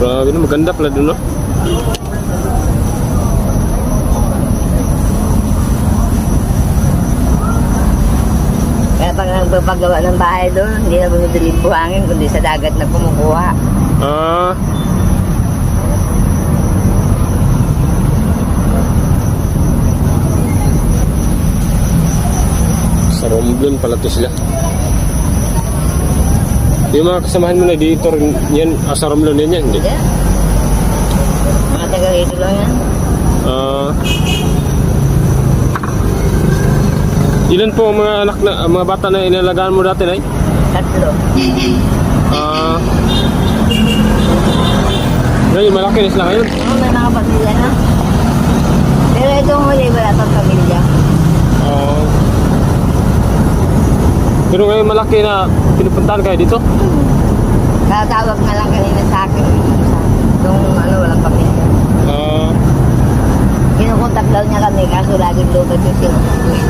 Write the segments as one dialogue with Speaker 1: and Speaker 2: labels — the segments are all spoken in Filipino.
Speaker 1: Grabe na, maganda pala dun, no?
Speaker 2: Kaya pag nagpapagawa ng bahay doon, hindi na bumibili buhangin, kundi sa dagat na kumukuha.
Speaker 1: Ah. Sa Romblon pala to sila. Yung mga kasamahan mo na dito rin yan, sa Romblon din yan, hindi?
Speaker 2: Hindi. Mga taga rito lang yan.
Speaker 1: Ah. Ilan po ang mga anak na, mga bata na inalagaan mo dati, Nay?
Speaker 2: 3.
Speaker 1: Ah. Ngayon, malaki na sila ngayon.
Speaker 2: Oo, may mga pamilya na. Pero itong huli, wala pang pamilya.
Speaker 1: Ah. Pero ngayon malaki na pinupuntahan kayo dito?
Speaker 2: Tatawag na lang kanina sa akin. Itong walang pamilya.
Speaker 1: Ah.
Speaker 2: Kinukontak daw niya kami, kaso laging lubat yung sinukontak.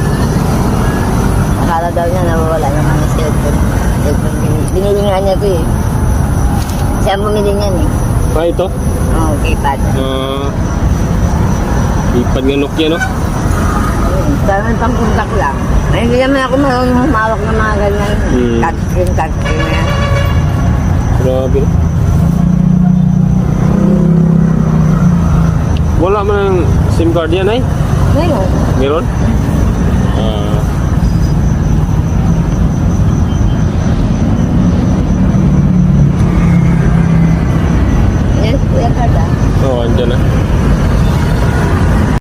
Speaker 2: Akala daw niya nawawala naman yung cellphone. Binili nga niya ito eh. Siya ang bumili niyan eh.
Speaker 1: Ah, ito?
Speaker 2: Oo, keypad.
Speaker 1: Ah. Ipad nga Nokia, no?
Speaker 2: Parang pang-contact lang. Ay, hindi naman ako marunong humawak ng mga ganyan. Touchscreen na yan.
Speaker 1: Grabe. Wala man ang SIM card yan, ay?
Speaker 2: Ngayon,
Speaker 1: Meron?